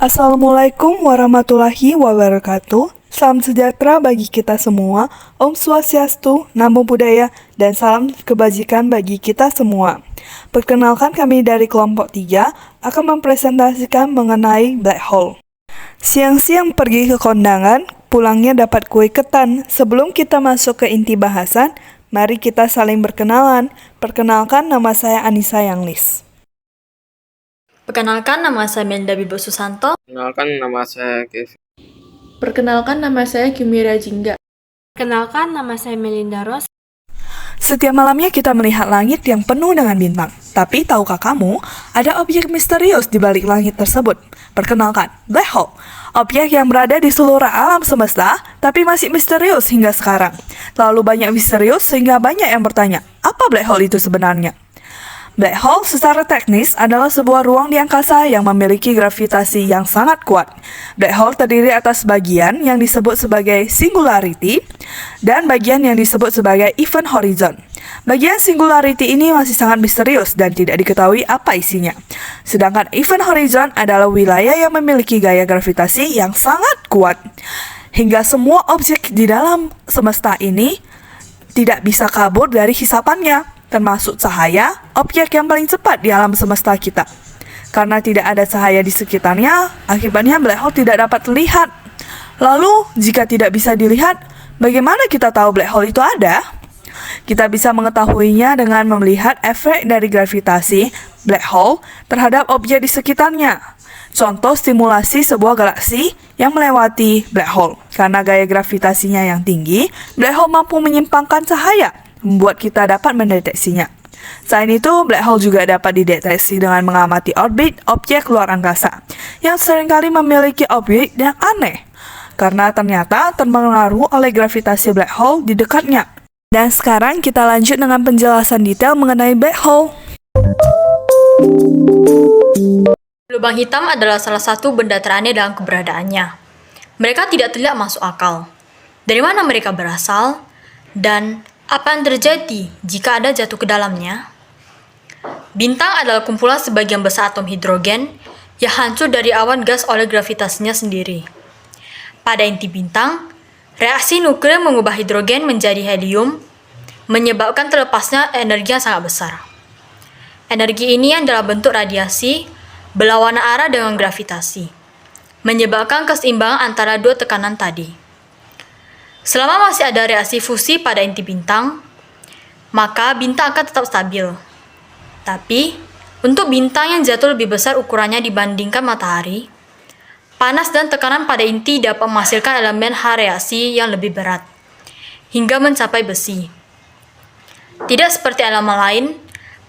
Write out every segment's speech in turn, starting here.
Assalamualaikum warahmatullahi wabarakatuh. Salam sejahtera bagi kita semua. Om Swastiastu, Namo Buddhaya, dan salam kebajikan bagi kita semua. Perkenalkan, kami dari kelompok 3 akan mempresentasikan mengenai black hole. Siang-siang pergi ke kondangan, pulangnya dapat kue ketan. Sebelum kita masuk ke inti bahasan, mari kita saling berkenalan. Perkenalkan, nama saya Anissa Yanglis. Perkenalkan, nama saya Melinda Bibo Susanto. Perkenalkan, nama saya Kevin. Perkenalkan, nama saya Kimira Jingga. Perkenalkan, nama saya Melinda Ros. Setiap malamnya kita melihat langit yang penuh dengan bintang. Tapi tahukah kamu, ada objek misterius di balik langit tersebut? Perkenalkan, black hole. Objek yang berada di seluruh alam semesta, tapi masih misterius hingga sekarang. Terlalu banyak misterius sehingga banyak yang bertanya, apa black hole itu sebenarnya? Black hole secara teknis adalah sebuah ruang di angkasa yang memiliki gravitasi yang sangat kuat. Black hole terdiri atas bagian yang disebut sebagai singularity dan bagian yang disebut sebagai event horizon. Bagian singularity ini masih sangat misterius dan tidak diketahui apa isinya. Sedangkan event horizon adalah wilayah yang memiliki gaya gravitasi yang sangat kuat. Hingga semua objek di dalam semesta ini tidak bisa kabur dari hisapannya, termasuk cahaya, objek yang paling cepat di alam semesta kita. Karena tidak ada cahaya di sekitarnya, akibatnya black hole tidak dapat terlihat. Lalu, jika tidak bisa dilihat, bagaimana kita tahu black hole itu ada? Kita bisa mengetahuinya dengan melihat efek dari gravitasi black hole terhadap objek di sekitarnya. Contoh stimulasi sebuah galaksi yang melewati black hole. Karena gaya gravitasinya yang tinggi, black hole mampu menyimpangkan cahaya, membuat kita dapat mendeteksinya. Selain itu, black hole juga dapat dideteksi dengan mengamati orbit objek luar angkasa, yang seringkali memiliki objek yang aneh, karena ternyata terpengaruh oleh gravitasi black hole di dekatnya. Dan sekarang kita lanjut dengan penjelasan detail mengenai black hole. Lubang hitam adalah salah satu benda teraneh dalam keberadaannya. Mereka tidak terlihat masuk akal. Dari mana mereka berasal? Dan apa yang terjadi jika ada jatuh ke dalamnya? Bintang adalah kumpulan sebagian besar atom hidrogen yang hancur dari awan gas oleh gravitasinya sendiri. Pada inti bintang, reaksi nuklir mengubah hidrogen menjadi helium, menyebabkan terlepasnya energi yang sangat besar. Energi ini adalah bentuk radiasi berlawanan arah dengan gravitasi, menyebabkan keseimbangan antara dua tekanan tadi. Selama masih ada reaksi fusi pada inti bintang, maka bintang akan tetap stabil. Tapi, untuk bintang yang jatuh lebih besar ukurannya dibandingkan matahari, panas dan tekanan pada inti dapat menghasilkan elemen H reaksi yang lebih berat, hingga mencapai besi. Tidak seperti elemen lain,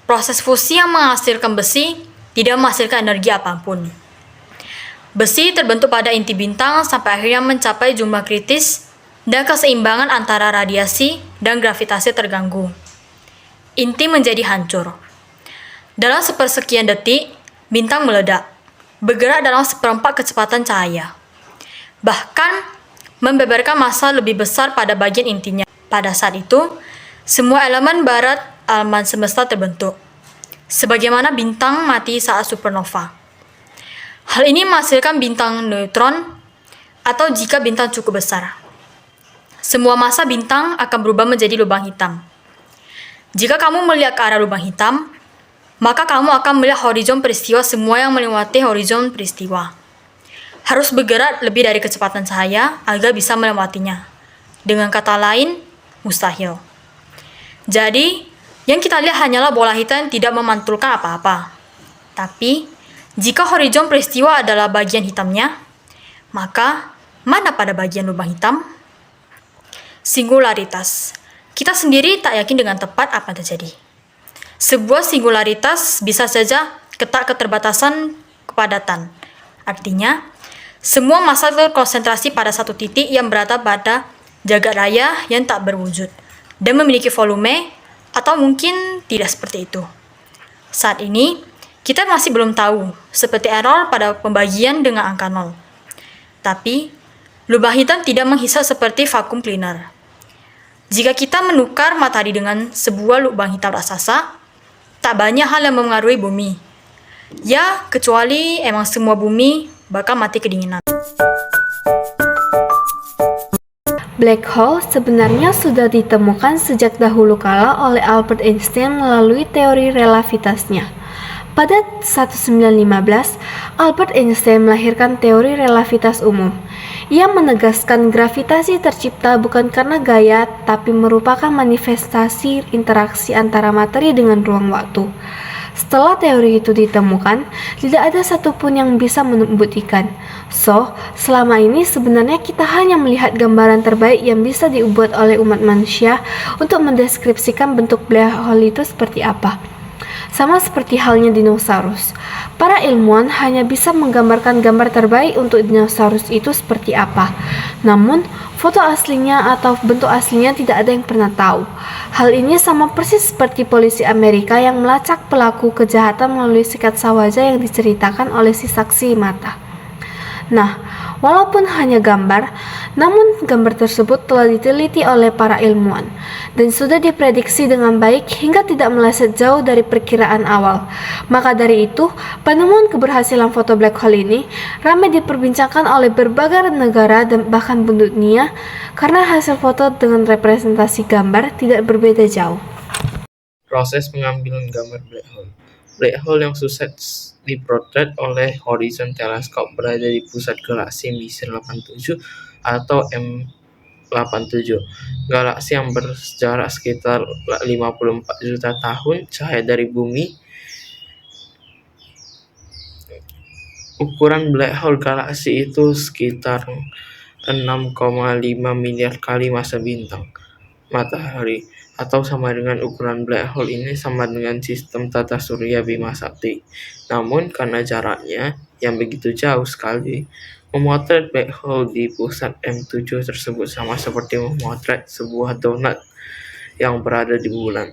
proses fusi yang menghasilkan besi tidak menghasilkan energi apapun. Besi terbentuk pada inti bintang sampai akhirnya mencapai jumlah kritis dan keseimbangan antara radiasi dan gravitasi terganggu. Inti menjadi hancur. Dalam sepersekian detik, bintang meledak, bergerak dalam seperempat kecepatan cahaya. Bahkan, membeberkan massa lebih besar pada bagian intinya. Pada saat itu, semua elemen barat alam semesta terbentuk, sebagaimana bintang mati saat supernova. Hal ini menghasilkan bintang neutron, atau jika bintang cukup besar, semua massa bintang akan berubah menjadi lubang hitam. Jika kamu melihat ke arah lubang hitam, maka kamu akan melihat horizon peristiwa semua yang melewati horizon peristiwa. Harus bergerak lebih dari kecepatan cahaya agar bisa melewatinya. Dengan kata lain, mustahil. Jadi, yang kita lihat hanyalah bola hitam yang tidak memantulkan apa-apa. Tapi, jika horizon peristiwa adalah bagian hitamnya, maka mana pada bagian lubang hitam? Singularitas. Kita sendiri tak yakin dengan tepat apa yang terjadi. Sebuah singularitas bisa saja ketak keterbatasan kepadatan. Artinya, semua massa terkonsentrasi pada satu titik yang berada pada jagat raya yang tak berwujud dan memiliki volume, atau mungkin tidak seperti itu. Saat ini, kita masih belum tahu, seperti error pada pembagian dengan angka 0. Tapi, lubang hitam tidak menghisap seperti vakum cleaner. Jika kita menukar matahari dengan sebuah lubang hitam raksasa, tak banyak hal yang mempengaruhi bumi. Ya, kecuali emang semua bumi bahkan mati kedinginan. Black hole sebenarnya sudah ditemukan sejak dahulu kala oleh Albert Einstein melalui teori relativitasnya. Pada 1915, Albert Einstein melahirkan teori relativitas umum. Ia menegaskan gravitasi tercipta bukan karena gaya, tapi merupakan manifestasi interaksi antara materi dengan ruang waktu. Setelah teori itu ditemukan, tidak ada satupun yang bisa membuktikan. So, selama ini sebenarnya kita hanya melihat gambaran terbaik yang bisa dibuat oleh umat manusia untuk mendeskripsikan bentuk black hole itu seperti apa. Sama seperti halnya dinosaurus. Para ilmuwan hanya bisa menggambarkan gambar terbaik untuk dinosaurus itu seperti apa. Namun, foto aslinya atau bentuk aslinya tidak ada yang pernah tahu. Hal ini sama persis seperti polisi Amerika yang melacak pelaku kejahatan melalui sketsa wajah yang diceritakan oleh si saksi mata. Nah, walaupun hanya gambar, namun gambar tersebut telah diteliti oleh para ilmuwan dan sudah diprediksi dengan baik hingga tidak meleset jauh dari perkiraan awal. Maka dari itu, penemuan keberhasilan foto black hole ini ramai diperbincangkan oleh berbagai negara dan bahkan dunia karena hasil foto dengan representasi gambar tidak berbeda jauh. Proses pengambilan gambar black hole. Black hole yang sukses dipotret oleh Horizon Telescope berada di pusat galaksi Messier 87 atau M87. Galaksi yang berjarak sekitar 54 juta tahun cahaya dari bumi. Ukuran black hole galaksi itu sekitar 6,5 miliar kali massa bintang matahari, atau sama dengan ukuran black hole ini sama dengan sistem tata surya Bima Sakti. Namun karena jaraknya yang begitu jauh sekali, memotret black hole di pusat M7 tersebut sama seperti memotret sebuah donat yang berada di bulan.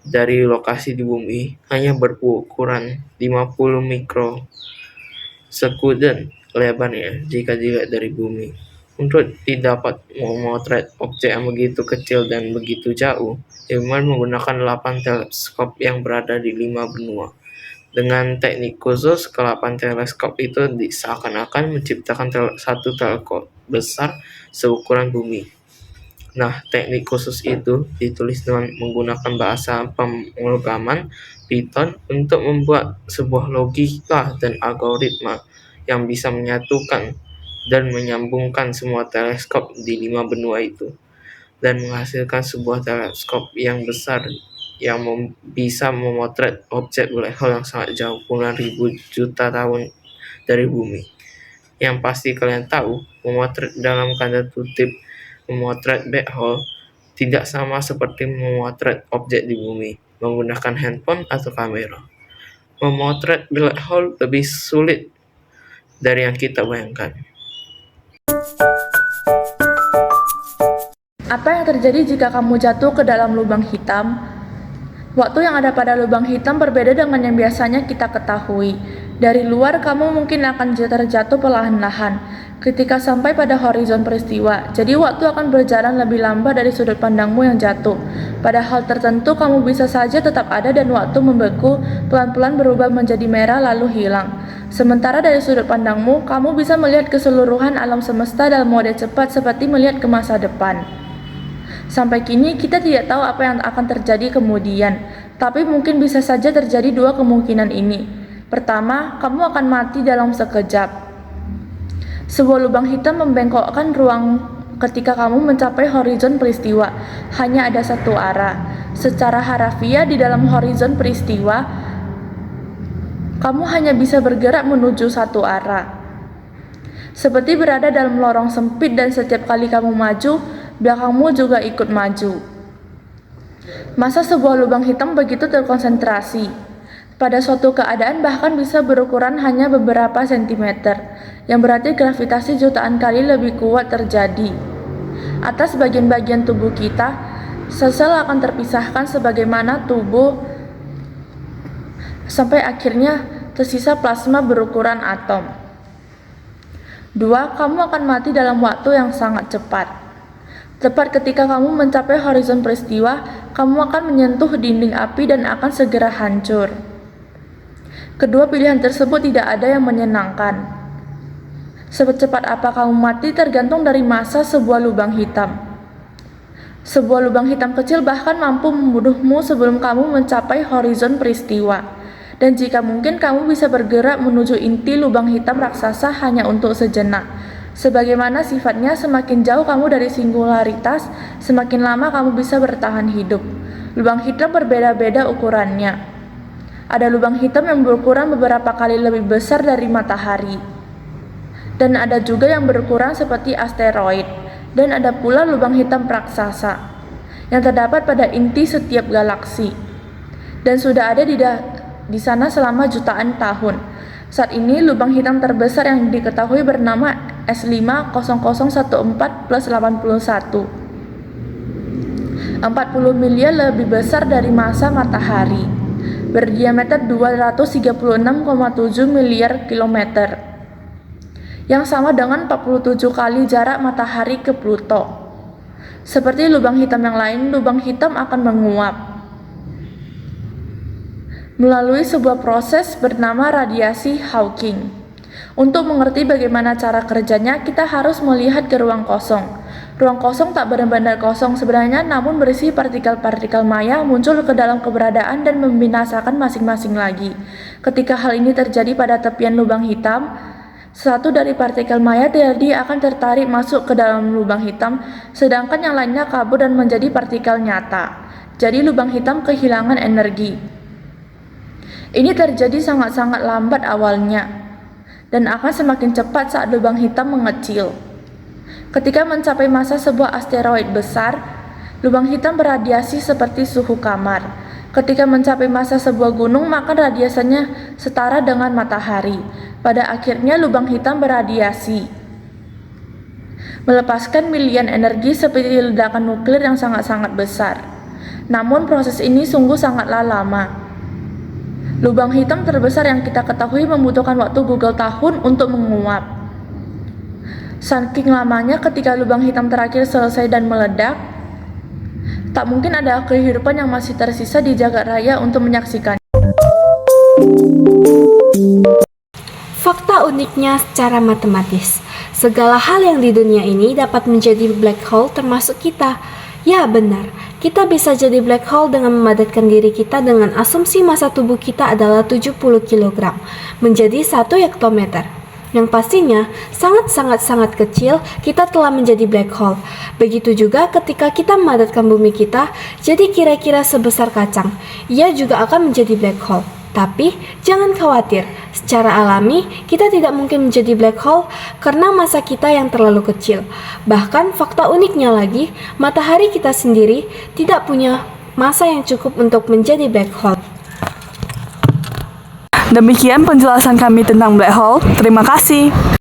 Dari lokasi di bumi hanya berukuran 50 mikrosekuden lebarnya jika dilihat dari bumi. Untuk dapat memotret objek yang begitu kecil dan begitu jauh, ilmuwan menggunakan 8 teleskop yang berada di 5 benua. Dengan teknik khusus, ke-8 teleskop itu seakan-akan menciptakan satu teleskop besar seukuran bumi. Nah, teknik khusus itu ditulis dengan menggunakan bahasa pemrograman Python untuk membuat sebuah logika dan algoritma yang bisa menyatukan dan menyambungkan semua teleskop di 5 benua itu, dan menghasilkan sebuah teleskop yang besar yang bisa memotret objek black hole yang sangat jauh, puluhan ribu juta tahun dari bumi. Yang pasti kalian tahu, memotret dalam tanda kutip memotret black hole tidak sama seperti memotret objek di bumi menggunakan handphone atau kamera. Memotret black hole lebih sulit dari yang kita bayangkan. Apa yang terjadi jika kamu jatuh ke dalam lubang hitam? Waktu yang ada pada lubang hitam berbeda dengan yang biasanya kita ketahui. Dari luar, kamu mungkin akan terjatuh perlahan-lahan ketika sampai pada horizon peristiwa. Jadi waktu akan berjalan lebih lambat dari sudut pandangmu yang jatuh. Pada hal tertentu, kamu bisa saja tetap ada dan waktu membeku, pelan-pelan berubah menjadi merah lalu hilang. Sementara dari sudut pandangmu, kamu bisa melihat keseluruhan alam semesta dalam mode cepat seperti melihat ke masa depan. Sampai kini kita tidak tahu apa yang akan terjadi kemudian, tapi mungkin bisa saja terjadi dua kemungkinan ini. Pertama, kamu akan mati dalam sekejap. Sebuah lubang hitam membengkokkan ruang ketika kamu mencapai horizon peristiwa. Hanya ada satu arah. Secara harafiah di dalam horizon peristiwa, kamu hanya bisa bergerak menuju satu arah. Seperti berada dalam lorong sempit dan setiap kali kamu maju, belakangmu juga ikut maju. Massa sebuah lubang hitam begitu terkonsentrasi. Pada suatu keadaan bahkan bisa berukuran hanya beberapa sentimeter, yang berarti gravitasi jutaan kali lebih kuat terjadi. Atas bagian-bagian tubuh kita, sel-sel akan terpisahkan sebagaimana tubuh, sampai akhirnya tersisa plasma berukuran atom. 2. Kamu akan mati dalam waktu yang sangat cepat. Tepat ketika kamu mencapai horizon peristiwa, kamu akan menyentuh dinding api dan akan segera hancur. Kedua pilihan tersebut tidak ada yang menyenangkan. Secepat apa kamu mati tergantung dari massa sebuah lubang hitam. Sebuah lubang hitam kecil bahkan mampu membunuhmu sebelum kamu mencapai horizon peristiwa. Dan jika mungkin kamu bisa bergerak menuju inti lubang hitam raksasa hanya untuk sejenak. Sebagaimana sifatnya, semakin jauh kamu dari singularitas, semakin lama kamu bisa bertahan hidup. Lubang hitam berbeda-beda ukurannya. Ada lubang hitam yang berukuran beberapa kali lebih besar dari matahari. Dan ada juga yang berukuran seperti asteroid. Dan ada pula lubang hitam raksasa yang terdapat pada inti setiap galaksi. Dan sudah ada di sana selama jutaan tahun. Saat ini lubang hitam terbesar yang diketahui bernama S50014 plus 81. 40 miliar lebih besar dari massa matahari, berdiameter 236,7 miliar kilometer, yang sama dengan 47 kali jarak matahari ke Pluto. Seperti lubang hitam yang lain, lubang hitam akan menguap melalui sebuah proses bernama radiasi Hawking. Untuk mengerti bagaimana cara kerjanya, kita harus melihat ke ruang kosong. Ruang kosong tak benar-benar kosong sebenarnya, namun berisi partikel-partikel maya muncul ke dalam keberadaan dan membinasakan masing-masing lagi. Ketika hal ini terjadi pada tepian lubang hitam, satu dari partikel maya jadi akan tertarik masuk ke dalam lubang hitam, sedangkan yang lainnya kabur dan menjadi partikel nyata. Jadi lubang hitam kehilangan energi. Ini terjadi sangat-sangat lambat awalnya, dan akan semakin cepat saat lubang hitam mengecil. Ketika mencapai massa sebuah asteroid besar, lubang hitam beradiasi seperti suhu kamar. Ketika mencapai massa sebuah gunung, maka radiasinya setara dengan matahari. Pada akhirnya lubang hitam beradiasi, melepaskan miliaran energi seperti ledakan nuklir yang sangat-sangat besar. Namun proses ini sungguh sangatlah lama. Lubang hitam terbesar yang kita ketahui membutuhkan waktu Google tahun untuk menguap. Saking lamanya, ketika lubang hitam terakhir selesai dan meledak, tak mungkin ada kehidupan yang masih tersisa di jagat raya untuk menyaksikan. Fakta uniknya secara matematis, segala hal yang di dunia ini dapat menjadi black hole termasuk kita. Ya benar, kita bisa jadi black hole dengan memadatkan diri kita dengan asumsi massa tubuh kita adalah 70 kg menjadi 1 hektometer. Yang pastinya sangat kecil, kita telah menjadi black hole. Begitu juga ketika kita memadatkan bumi kita jadi kira-kira sebesar kacang, ia juga akan menjadi black hole. Tapi jangan khawatir, secara alami kita tidak mungkin menjadi black hole karena massa kita yang terlalu kecil. Bahkan fakta uniknya lagi, matahari kita sendiri tidak punya massa yang cukup untuk menjadi black hole. Demikian penjelasan kami tentang black hole. Terima kasih.